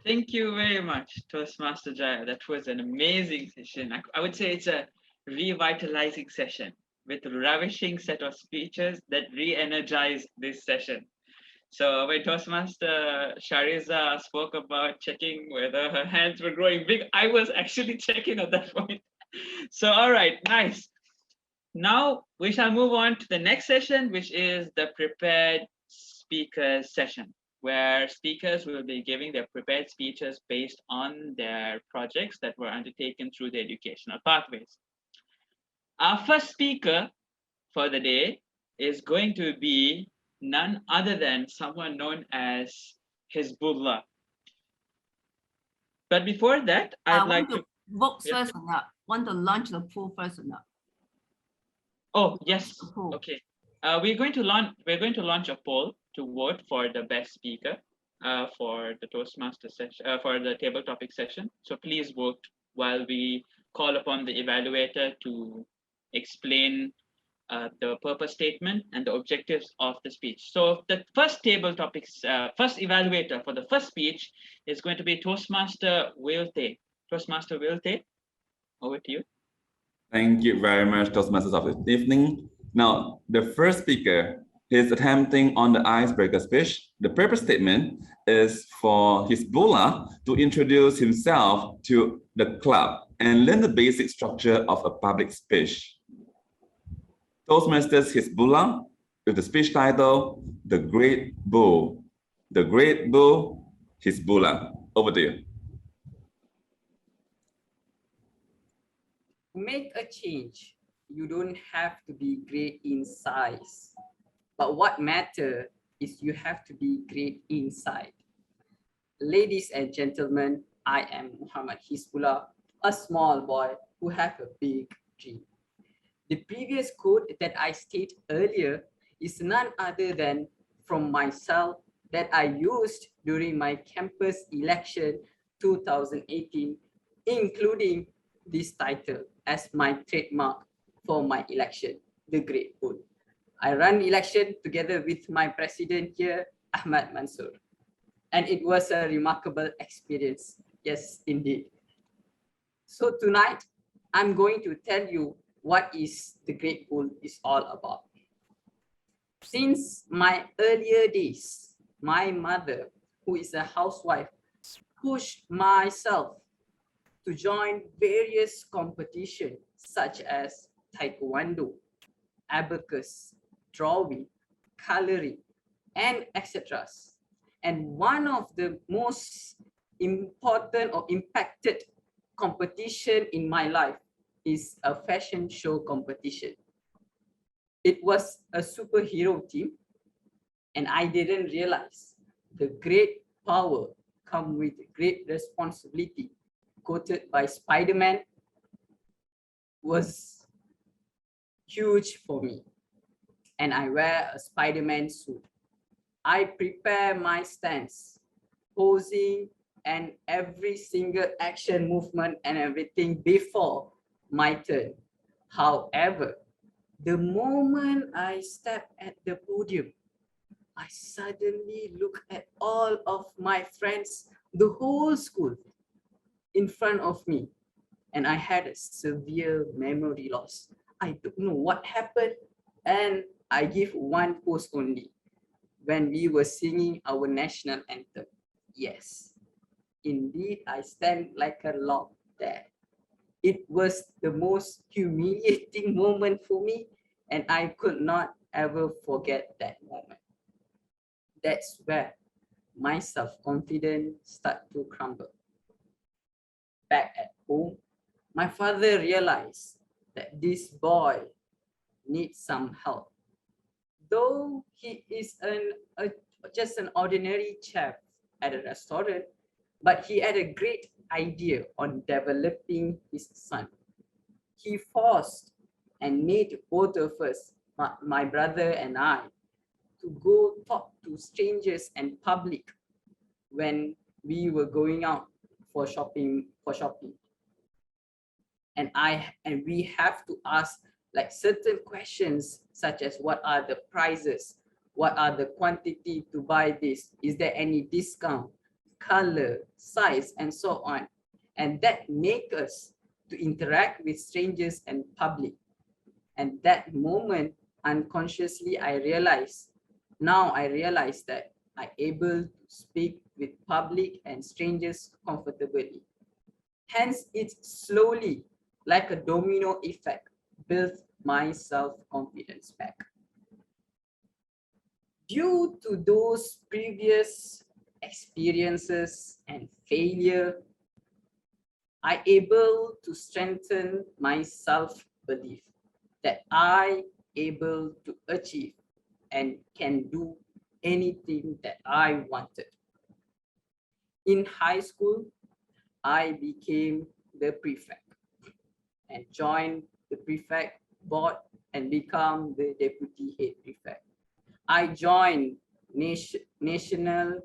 Thank you very much, Toastmaster Jaya. That was an amazing session. I would say it's a revitalizing session with a ravishing set of speeches that re-energized this session. So when Toastmaster Shariza spoke about checking whether her hands were growing big, I was actually checking at that point. So all right, nice. Now we shall move on to the next session, which is the prepared speakers session, where speakers will be giving their prepared speeches based on their projects that were undertaken through the educational pathways. Our first speaker for the day is going to be none other than someone known as Hizbullah. But before that, I'd like to vote yeah. first or not? Want to launch the poll first or not? Oh yes, okay. We're going to launch a poll to vote for the best speaker for the Toastmaster session for the table topic session. So please vote while we call upon the evaluator to explain the purpose statement and the objectives of the speech. So the first table topics, first evaluator for the first speech is going to be Toastmaster Wilte. Toastmaster Wilte, over to you. Thank you very much, Toastmasters of this evening. Now, the first speaker is attempting on the icebreaker speech. The purpose statement is for Hizbullah to introduce himself to the club and learn the basic structure of a public speech. Toastmasters Hizbullah with the speech title, The Great Bull. The Great Bull, Hizbullah. Over to you. To make a change, you don't have to be great in size. But what matters is you have to be great inside. Ladies and gentlemen, I am Muhammad Hizbullah, a small boy who have a big dream. The previous quote that I stated earlier is none other than from myself that I used during my campus election 2018, including this title as my trademark for my election, the Great Bull. I ran election together with my president here, Ahmad Mansour. And it was a remarkable experience. Yes, indeed. So tonight, I'm going to tell you what is the Great Bull is all about. Since my earlier days, my mother, who is a housewife, pushed myself to join various competitions such as taekwondo, abacus, drawing, coloring, and etc. And one of the most important or impacted competition in my life is a fashion show competition. It was a superhero team, and I didn't realize the great power comes with great responsibility. Quoted by Spider-Man was huge for me. And I wear a Spider-Man suit. I prepare my stance, posing, and every single action movement and everything before my turn. However, the moment I step at the podium, I suddenly look at all of my friends, the whole school, in front of me, and I had a severe memory loss. I don't know what happened, and I give one pose only when we were singing our national anthem. Yes, indeed, I stand like a log there. It was the most humiliating moment for me, and I could not ever forget that moment. That's where my self-confidence started to crumble. Back at home, my father realized that this boy needs some help. Though he is just an ordinary chef at a restaurant, but he had a great idea on developing his son. He forced and made both of us, my brother and I, to go talk to strangers and public when we were going out for shopping. And we have to ask like certain questions such as what are the prices, what are the quantity to buy this, is there any discount, color, size, and so on. And that make us to interact with strangers and public. And that moment, unconsciously, I realize that I'm able to speak with public and strangers comfortably. Hence, it's slowly, like a domino effect, built my self-confidence back. Due to those previous experiences and failure, I able to strengthen my self-belief that I able to achieve and can do anything that I wanted. In high school, I became the prefect and joined the prefect board and become the deputy head prefect. I joined national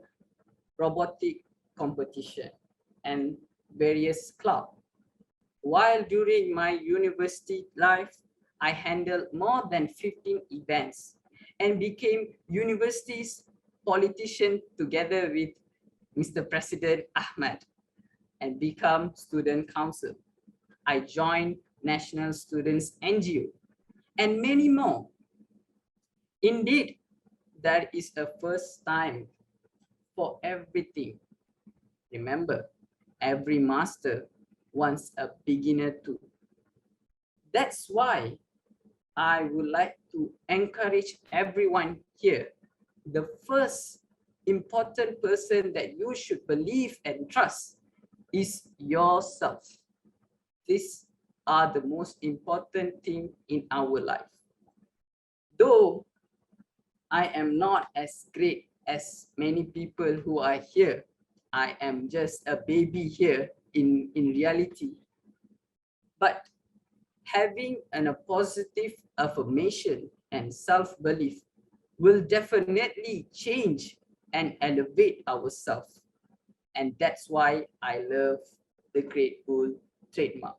robotic competition and various clubs. While during my university life, I handled more than 15 events and became university's politician together with Mr. President Ahmad and become student council. I joined National Students NGO and many more. Indeed, that is a first time for everything. Remember, every master wants a beginner too. That's why I would like to encourage everyone here. The first important person that you should believe and trust is yourself. These are the most important thing in our life. Though I am not as great as many people who are here, I am just a baby here in reality. But having a positive affirmation and self-belief will definitely change and elevate ourselves. And that's why I love the Great Bull trademark.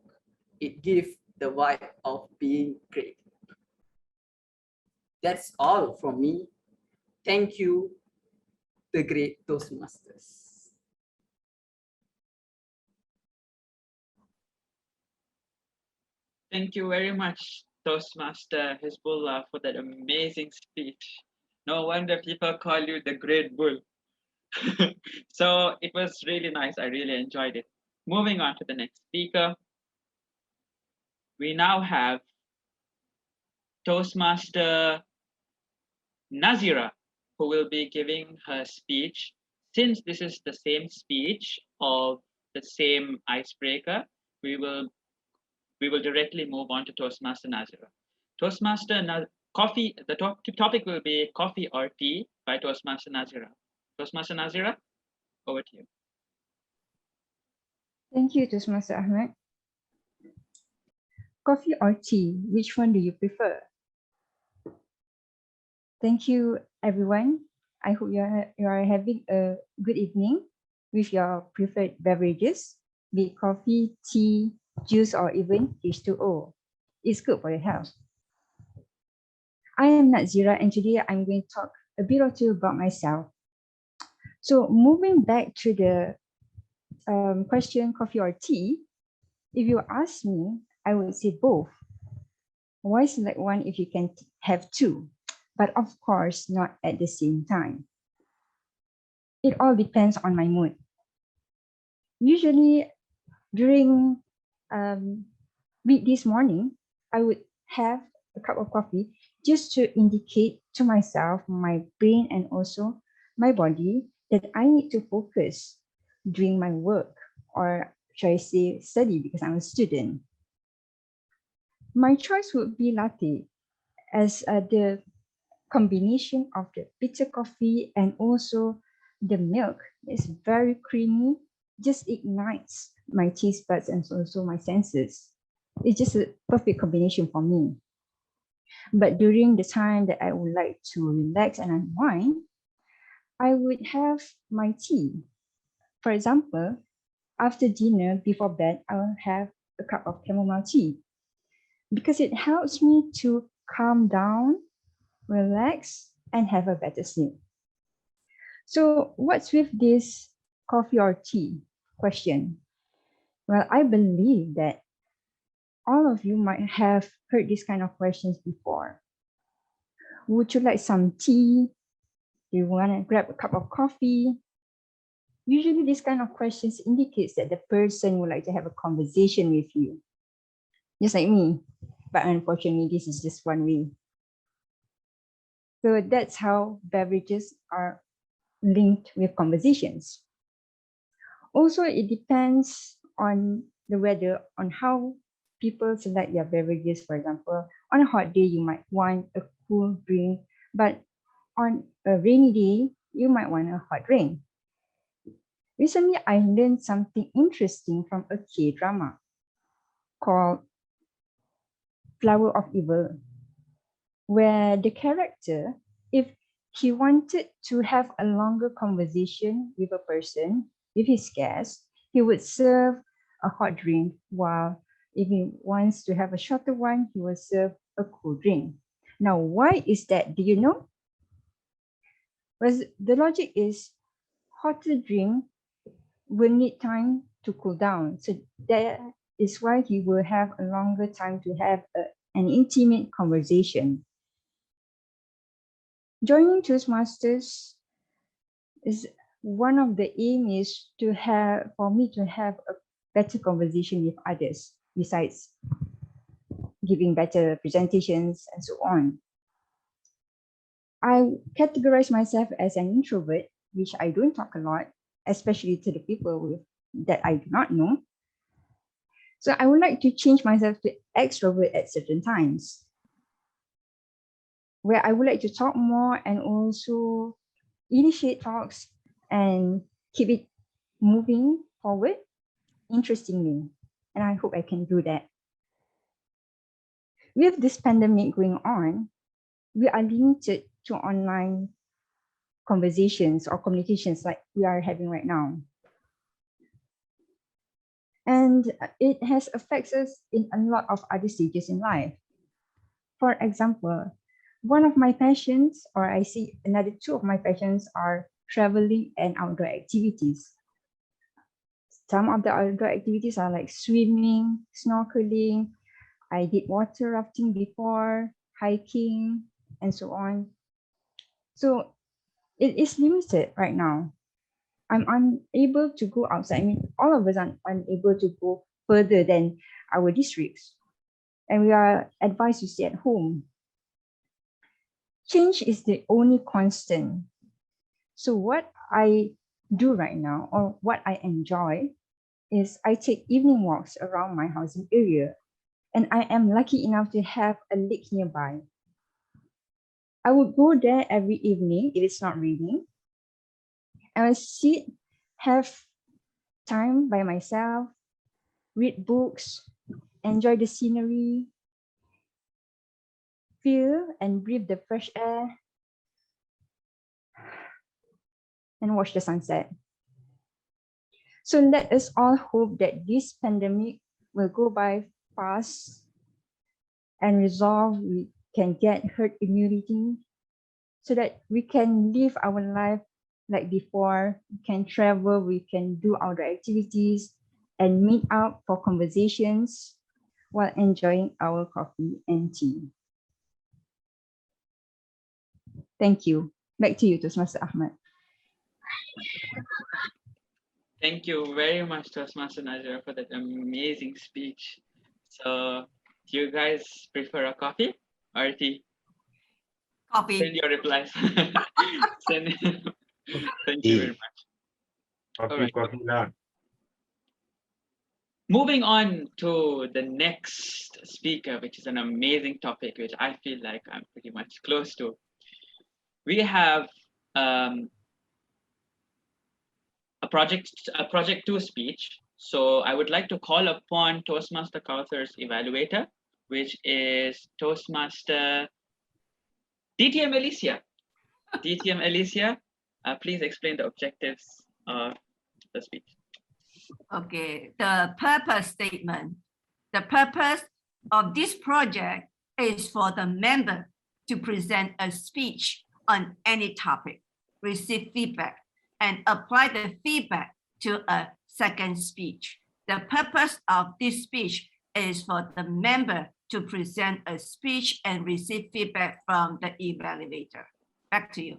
It gives the vibe of being great. That's all from me. Thank you, the great Toastmasters. Thank you very much, Toastmaster Hezbollah, for that amazing speech. No wonder people call you the Great Bull. So it was really nice. I really enjoyed it. Moving on to the next speaker. We now have Toastmaster Nazira, who will be giving her speech. Since this is the same speech of the same icebreaker, we will directly move on to Toastmaster Nazira. Coffee, the topic will be coffee or tea by Toastmaster Nazira. Toastmaster Nazira, over to you. Thank you, Toastmaster Ahmed. Coffee or tea, which one do you prefer? Thank you, everyone. I hope you are having a good evening with your preferred beverages, be it coffee, tea, juice, or even H2O. It's good for your health. I am Nazira, and today I'm going to talk a bit or two about myself. So moving back to the question, coffee or tea, if you ask me, I would say both. Why select one if you can have two? But of course, not at the same time. It all depends on my mood. Usually during weekdays morning, I would have a cup of coffee just to indicate to myself, my brain, and also my body that I need to focus doing my work, or should I say study, because I'm a student. My choice would be latte, as the combination of the bitter coffee and also the milk is very creamy, just ignites my taste buds and also my senses. It's just a perfect combination for me. But during the time that I would like to relax and unwind, I would have my tea. For example, after dinner, before bed, I will have a cup of chamomile tea because it helps me to calm down, relax, and have a better sleep. So what's with this coffee or tea? Question. Well, I believe that all of you might have heard this kind of questions before. Would you like some tea? Do you want to grab a cup of coffee? Usually this kind of questions indicates that the person would like to have a conversation with you. Just like me. But unfortunately, this is just one way. So that's how beverages are linked with conversations. Also, it depends on the weather, on how people select their beverages. For example, on a hot day, you might want a cool drink, but on a rainy day, you might want a hot drink. Recently, I learned something interesting from a K-drama called Flower of Evil, where the character, if he wanted to have a longer conversation with a person, with his guest, he would serve a hot drink, while if he wants to have a shorter one, he will serve a cool drink. Now, why is that? Do you know? Well, the logic is hotter drink will need time to cool down. So that is why he will have a longer time to have an intimate conversation. Joining Toastmasters is one of the aim is to have, for me to have a better conversation with others, besides giving better presentations and so on. I categorize myself as an introvert, which I don't talk a lot, especially to the people that I do not know. So I would like to change myself to extrovert at certain times, where I would like to talk more and also initiate talks and keep it moving forward interestingly. And I hope I can do that. With this pandemic going on, we are limited to online conversations or communications like we are having right now. And it has affects us in a lot of other stages in life. For example, one of my passions, or I see another two of my passions, are traveling and outdoor activities. Some of the outdoor activities are like swimming, snorkeling. I did water rafting before, hiking, and so on. So it is limited right now. I'm unable to go outside. I mean, all of us are unable to go further than our districts. And we are advised to stay at home. Change is the only constant. So what I do right now, or what I enjoy, is I take evening walks around my housing area. And I am lucky enough to have a lake nearby. I would go there every evening if it's not raining. I will sit, have time by myself, read books, enjoy the scenery, feel and breathe the fresh air, and watch the sunset. So let us all hope that this pandemic will go by fast and resolve. We can get herd immunity so that we can live our life like before. We can travel, we can do outdoor activities and meet up for conversations while enjoying our coffee and tea. Thank you. Back to you, Toastmaster Ahmad. Thank you very much, Toastmaster Najira, for that amazing speech. So, do you guys prefer a coffee or a tea? Coffee. Send your replies. Thank you very much. Coffee, coffee lah. Moving on to the next speaker, which is an amazing topic, which I feel like I'm pretty much close to. We have a project 2 speech. So I would like to call upon Toastmaster Kauthor's evaluator, which is Toastmaster DTM Alicia. DTM Alicia, please explain the objectives of the speech. Okay, the purpose statement. The purpose of this project is for the member to present a speech on any topic, receive feedback, and apply the feedback to a second speech. The purpose of this speech is for the member to present a speech and receive feedback from the evaluator. Back to you.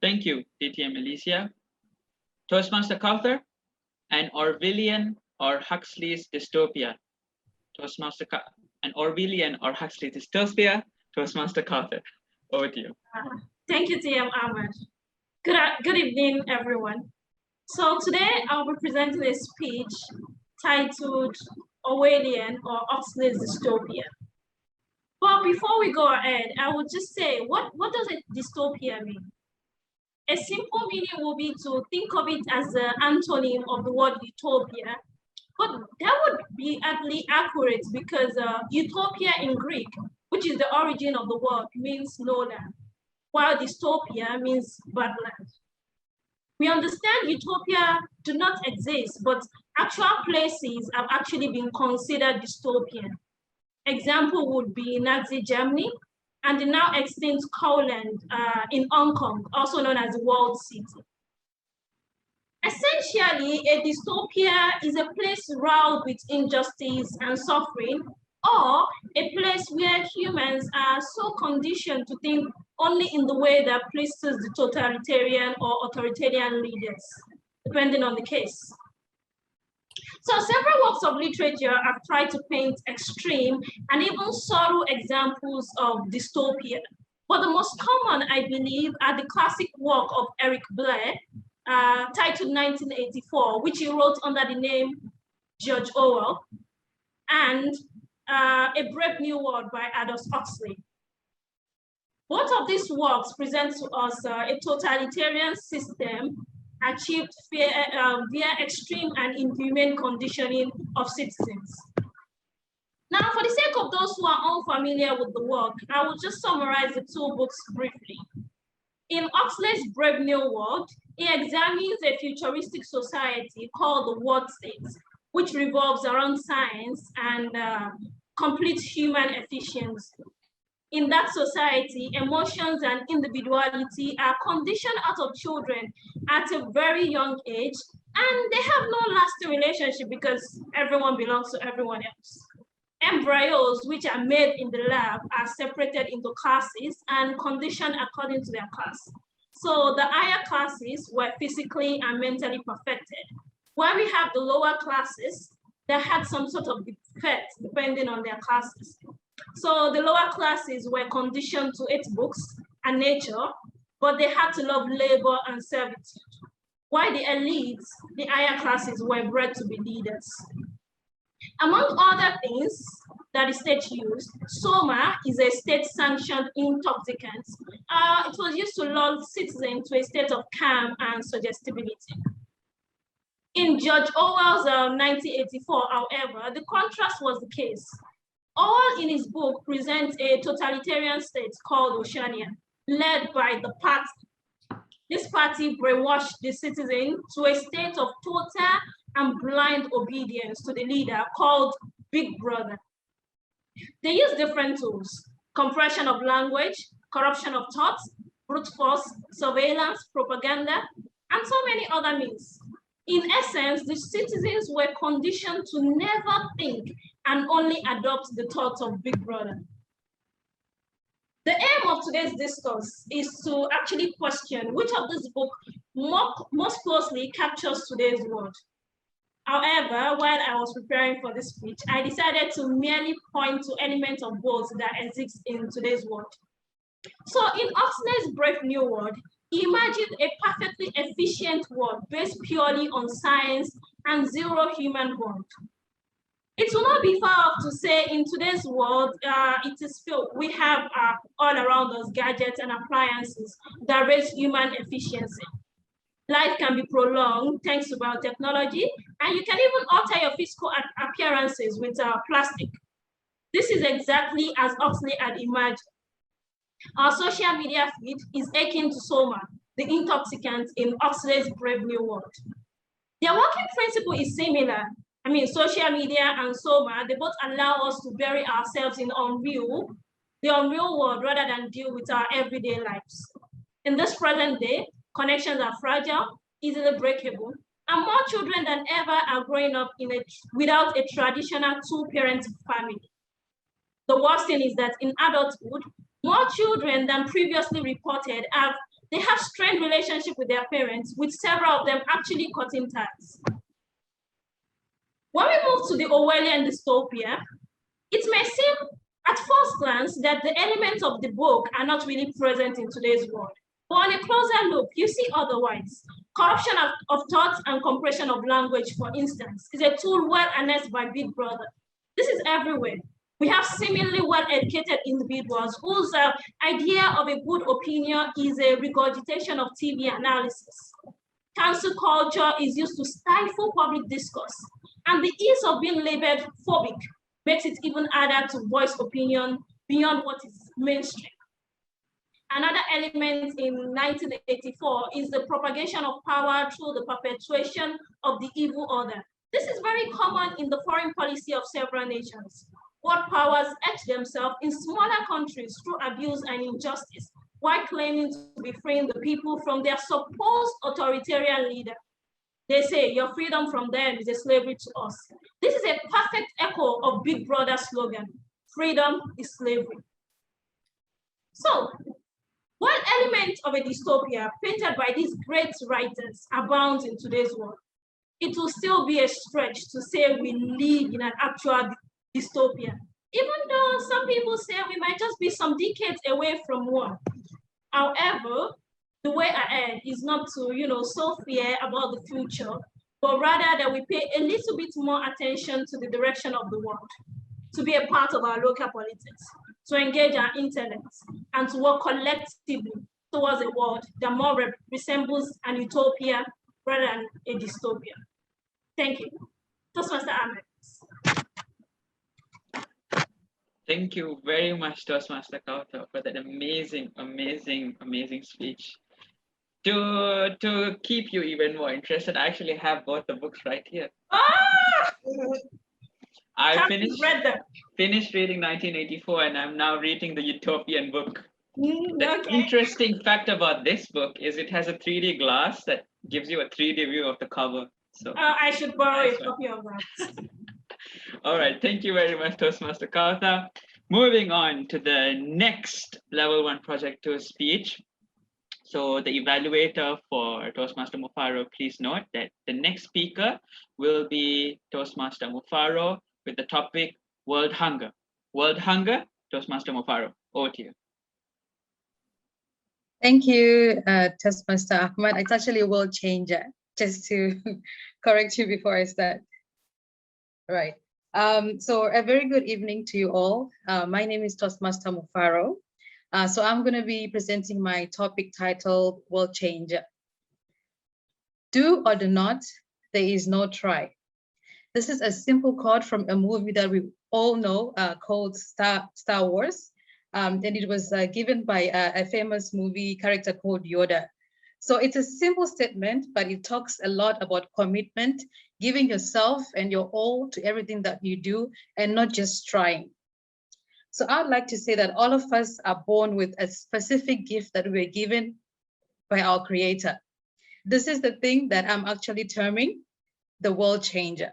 Thank you, DTM Alicia. Toastmaster Carter, an Orwellian or Huxley's dystopia. An Orwellian or Huxley's dystopia, Toastmaster Carter. Over to you. Thank you, TM Ahmed. Good evening, everyone. So today I'll be presenting a speech titled Orwellian or Huxley's dystopia. But before we go ahead, I would just say, what does a dystopia mean? A simple meaning will be to think of it as the antonym of the word utopia, but that would be actually accurate because utopia in Greek, which is the origin of the word, means no land, while dystopia means bad land. We understand utopia do not exist, but actual places have actually been considered dystopian. Example would be Nazi Germany and the now extinct Kowloon in Hong Kong, also known as the World City. Essentially, a dystopia is a place riddled with injustice and suffering, or a place where humans are so conditioned to think only in the way that pleases the totalitarian or authoritarian leaders, depending on the case. So several works of literature have tried to paint extreme and even subtle examples of dystopia. But the most common, I believe, are the classic work of Eric Blair, titled 1984, which he wrote under the name George Orwell, and A Brave New World by Aldous Huxley. Both of these works present to us a totalitarian system achieved via extreme and inhumane conditioning of citizens. Now, for the sake of those who are unfamiliar with the work, I will just summarize the two books briefly. In Huxley's Brave New World, he examines a futuristic society called the World State, which revolves around science and complete human efficiency. In that society, emotions and individuality are conditioned out of children at a very young age, and they have no lasting relationship because everyone belongs to everyone else. Embryos, which are made in the lab, are separated into classes and conditioned according to their class. So the higher classes were physically and mentally perfected, while we have the lower classes that had some sort of defect depending on their classes. So the lower classes were conditioned to hate books and nature, but they had to love labor and servitude. While the elites, the higher classes, were bred to be leaders. Among other things that the state used, soma is a state-sanctioned intoxicant. It was used to lull citizens to a state of calm and suggestibility. In George Orwell's 1984, however, the contrast was the case. Orwell in his book presents a totalitarian state called Oceania, led by the party. This party brainwashed the citizen to a state of total and blind obedience to the leader called Big Brother. They use different tools: compression of language, corruption of thoughts, brute force, surveillance, propaganda, and so many other means. In essence, the citizens were conditioned to never think and only adopt the thoughts of Big Brother. The aim of today's discourse is to actually question which of this book most closely captures today's world. However, while I was preparing for this speech, I decided to merely point to elements of both that exist in today's world. So in Huxley's Brave New World, he imagined a perfectly efficient world based purely on science and zero human bond. It will not be far off to say in today's world, it is filled. We have all around us gadgets and appliances that raise human efficiency. Life can be prolonged thanks to biotechnology, and you can even alter your physical appearances with plastic. This is exactly as Huxley had imagined. Our social media feed is akin to soma, the intoxicant in Huxley's Brave New World. Their working principle is similar. I mean, social media and soma, they both allow us to bury ourselves in the unreal world, rather than deal with our everyday lives. In this present day, connections are fragile, easily breakable, and more children than ever are growing up without a traditional two-parent family. The worst thing is that in adulthood, more children than previously reported have strained relationship with their parents, with several of them actually cutting ties. When we move to the Orwellian dystopia, it may seem at first glance that the elements of the book are not really present in today's world. But on a closer look, you see otherwise. Corruption of thoughts and compression of language, for instance, is a tool well harnessed by Big Brother. This is everywhere. We have seemingly well-educated individuals whose idea of a good opinion is a regurgitation of TV analysis. Cancel culture is used to stifle public discourse, and the ease of being labeled phobic makes it even harder to voice opinion beyond what is mainstream. Another element in 1984 is the propagation of power through the perpetuation of the evil order. This is very common in the foreign policy of several nations. World powers etch themselves in smaller countries through abuse and injustice, while claiming to be freeing the people from their supposed authoritarian leader. They say your freedom from them is a slavery to us. This is a perfect echo of Big Brother's slogan, freedom is slavery. So, one element of a dystopia painted by these great writers abounds in today's world. It will still be a stretch to say we live in an actual dystopia, even though some people say we might just be some decades away from one. However, the way ahead is not to, so fear about the future, but rather that we pay a little bit more attention to the direction of the world, to be a part of our local politics, to engage our intellects, and to work collectively towards a world that more resembles an utopia rather than a dystopia. Thank you. Toastmaster Ahmed. Thank you very much, Toastmaster Kauta, for that amazing, amazing, amazing speech. To keep you even more interested, I actually have both the books right here. Ah! I finished reading 1984, and I'm now reading the Utopian book. The interesting fact about this book is it has a 3D glass that gives you a 3D view of the cover. So I should borrow a copy of that. All right, thank you very much, Toastmaster Kauta. Moving on to the next Level 1 Project 2 speech. So the evaluator for Toastmaster Mufaro, please note that the next speaker will be Toastmaster Mufaro with the topic World Hunger. World Hunger, Toastmaster Mufaro, over to you. Thank you, Toastmaster Ahmad. It's actually a world changer, just to correct you before I start. Right. So a very good evening to you all. My name is Toastmaster Mufaro. So I'm going to be presenting my topic titled World Changer. Do or do not, there is no try. This is a simple quote from a movie that we all know called Star Wars. And it was given by a famous movie character called Yoda. So it's a simple statement, but it talks a lot about commitment, giving yourself and your all to everything that you do and not just trying. So I'd like to say that all of us are born with a specific gift that we were given by our Creator. This is the thing that I'm actually terming the world changer.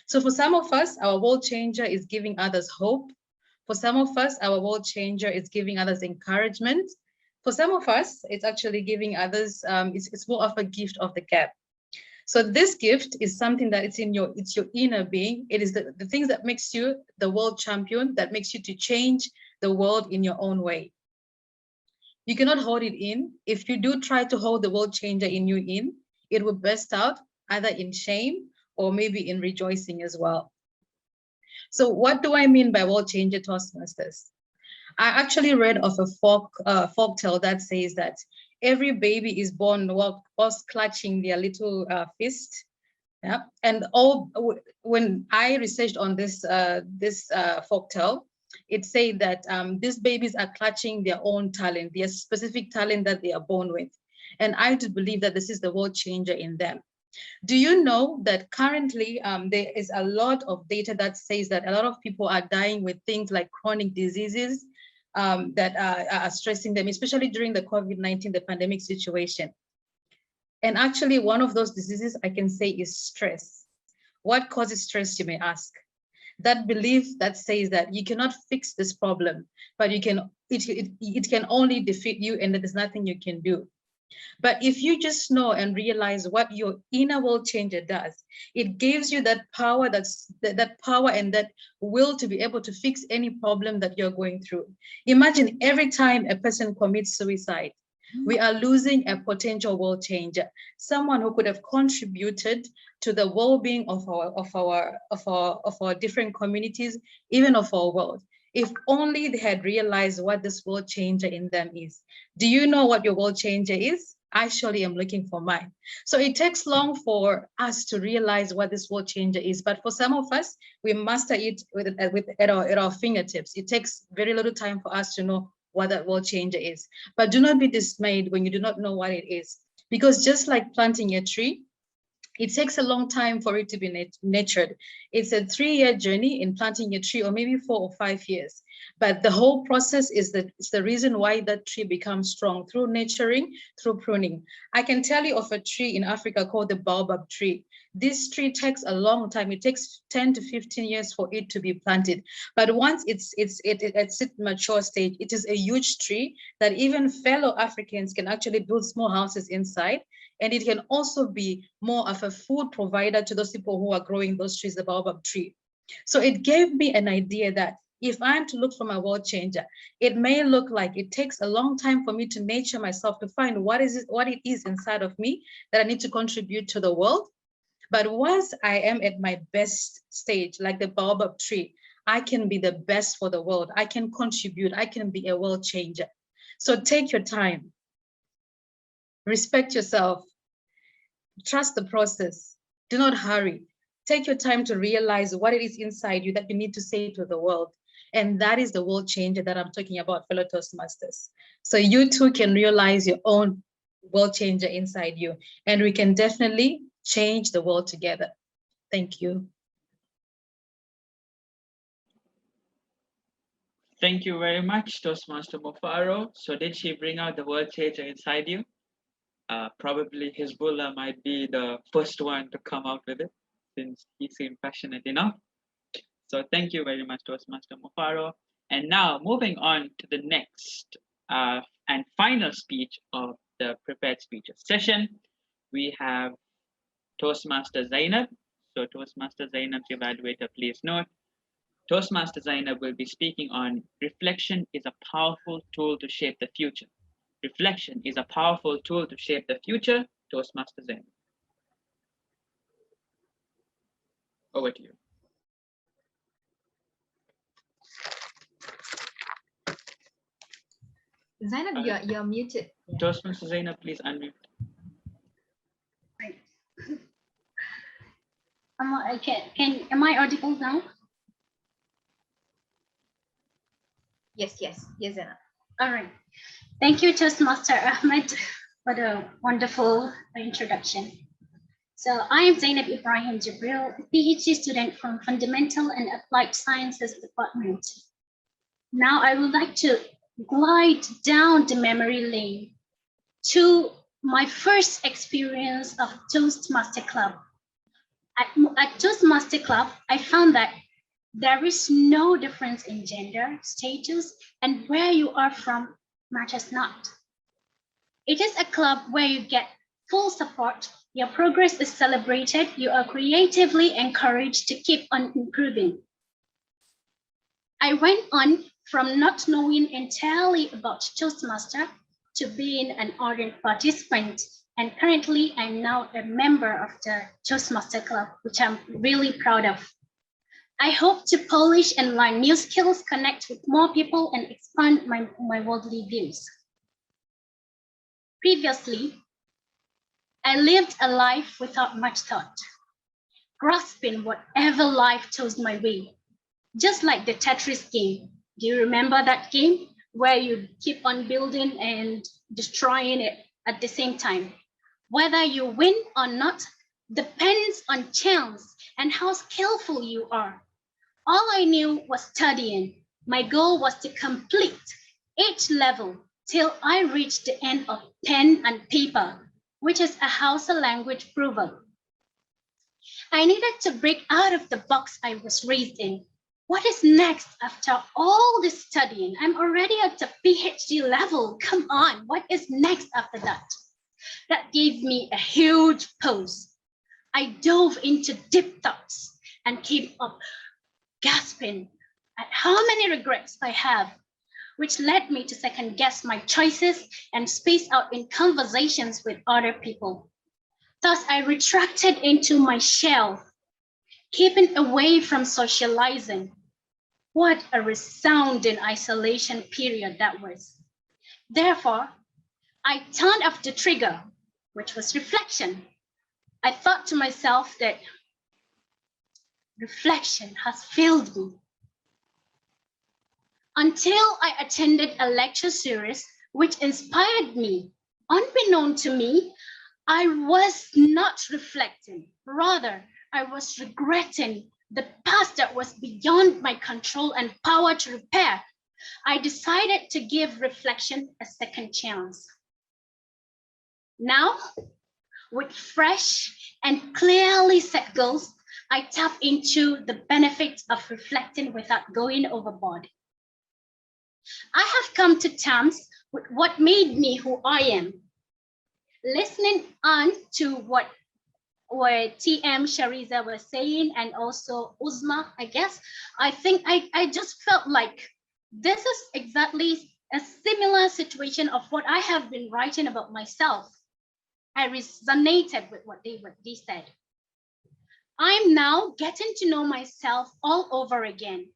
So for some of us, our world changer is giving others hope. For some of us, our world changer is giving others encouragement. For some of us, it's actually giving others, it's more of a gift of the gap. So this gift is something that it's your inner being. It is the things that makes you the world champion, that makes you to change the world in your own way. You cannot hold it in. If you do try to hold the world changer in you in, it will burst out either in shame or maybe in rejoicing as well. So what do I mean by world changer, Toastmasters? I actually read of a folk tale that says that every baby is born whilst clutching their little fist. Yeah, and when I researched on this folk tale, it said that these babies are clutching their own talent, their specific talent that they are born with. And I do believe that this is the world changer in them. Do you know that currently there is a lot of data that says that a lot of people are dying with things like chronic diseases that are stressing them, especially during the COVID-19, the pandemic situation. And actually, one of those diseases I can say is stress. What causes stress, you may ask? That belief that says that you cannot fix this problem, but it can only defeat you and there's nothing you can do. But if you just know and realize what your inner world changer does, it gives you that power, that power and that will to be able to fix any problem that you're going through. Imagine every time a person commits suicide, we are losing a potential world changer, someone who could have contributed to the well-being of our different communities, even of our world. If only they had realized what this world changer in them is. Do you know what your world changer is? I surely am looking for mine. So it takes long for us to realize what this world changer is, but for some of us, we master it at our fingertips. It takes very little time for us to know what that world changer is. But do not be dismayed when you do not know what it is, because just like planting a tree, it takes a long time for it to be nurtured. It's a 3-year journey in planting a tree, or maybe 4 or 5 years. But the whole process is the reason why that tree becomes strong, through nurturing, through pruning. I can tell you of a tree in Africa called the baobab tree. This tree takes a long time. It takes 10 to 15 years for it to be planted. But once it's at its mature stage, it is a huge tree that even fellow Africans can actually build small houses inside. And it can also be more of a food provider to those people who are growing those trees, the baobab tree. So it gave me an idea that if I'm to look for my world changer, it may look like it takes a long time for me to nurture myself to find what it is inside of me that I need to contribute to the world. But once I am at my best stage, like the baobab tree, I can be the best for the world. I can contribute. I can be a world changer. So take your time. Respect yourself. Trust the process. Do not hurry. Take your time to realize what it is inside you that you need to say to the world. And that is the world changer that I'm talking about, fellow Toastmasters. So you too can realize your own world changer inside you, and we can definitely change the world together. Thank you. Thank you very much, Toastmaster Mofaro. So did she bring out the world changer inside you? Probably Hezbollah might be the first one to come out with it, since he seemed passionate enough. So thank you very much, Toastmaster Mofaro. And now moving on to the next and final speech of the prepared speeches session, we have Toastmaster Zainab. So Toastmaster Zainab's evaluator, please note, Toastmaster Zainab will be speaking on reflection is a powerful tool to shape the future. Reflection is a powerful tool to shape the future. Toastmaster Zainab. Over to you. Zainab, you're muted. Toastmaster Zainab, please unmute. Right. Am I audible now? Yes, Zainab. All right. Thank you, Toastmaster Ahmed, for the wonderful introduction. So I am Zainab Ibrahim Jibril, a PhD student from Fundamental and Applied Sciences Department. Now I would like to glide down the memory lane to my first experience of Toastmaster Club. At Toastmaster Club, I found that there is no difference in gender, status, and where you are from matters not. It is a club where you get full support, your progress is celebrated, you are creatively encouraged to keep on improving. I went on from not knowing entirely about Toastmaster to being an ardent participant, and currently I'm now a member of the Toastmaster Club, which I'm really proud of. I hope to polish and learn new skills, connect with more people, and expand my worldly views. Previously, I lived a life without much thought, grasping whatever life chose my way, just like the Tetris game. Do you remember that game where you keep on building and destroying it at the same time? Whether you win or not depends on chance and how skillful you are. All I knew was studying. My goal was to complete each level till I reached the end of pen and paper. which is a Hausa language proverb. I needed to break out of the box I was raised in. What is next after all this studying? I'm already at the PhD level. Come on, what is next after that? That gave me a huge pause. I dove into deep thoughts and came up gasping at how many regrets I have, which led me to second guess my choices and space out in conversations with other people. Thus, I retracted into my shell, keeping away from socializing. What a resounding isolation period that was. Therefore, I turned off the trigger, which was reflection. I thought to myself that reflection has failed me. Until I attended a lecture series which inspired me. Unbeknown to me, I was not reflecting. Rather, I was regretting the past that was beyond my control and power to repair. I decided to give reflection a second chance. Now, with fresh and clearly set goals, I tap into the benefits of reflecting without going overboard. I have come to terms with what made me who I am. Listening on to what TM Shariza was saying and also Uzma, I guess, I think I just felt like this is exactly a similar situation of what I have been writing about myself. I resonated with what they said. I'm now getting to know myself all over again,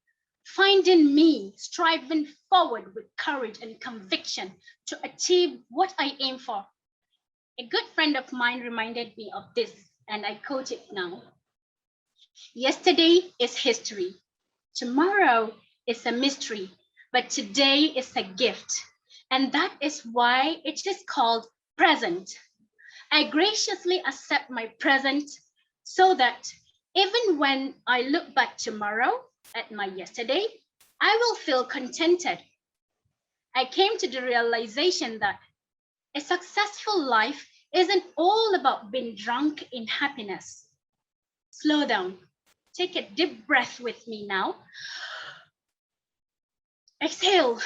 finding me striving forward with courage and conviction to achieve what I aim for. A good friend of mine reminded me of this, and I quote it now. Yesterday is history. Tomorrow is a mystery, but today is a gift. And that is why it is called present. I graciously accept my present so that even when I look back tomorrow at my yesterday, I will feel contented. I came to the realization that a successful life isn't all about being drunk in happiness. Slow down. Take a deep breath with me now. Exhale.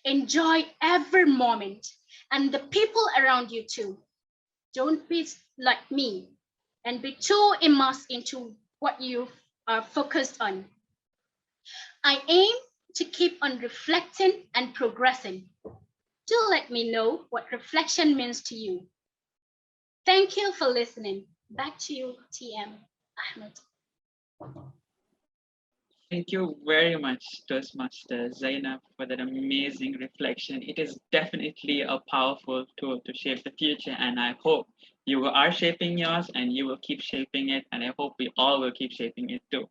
Enjoy every moment and the people around you too. Don't be like me and be too immersed into what you are focused on. I aim to keep on reflecting and progressing. Do let me know what reflection means to you. Thank you for listening. Back to you, TM Ahmed. Thank you very much, Toastmaster Zainab, for that amazing reflection. It is definitely a powerful tool to shape the future, and I hope you are shaping yours and you will keep shaping it, and I hope we all will keep shaping it too.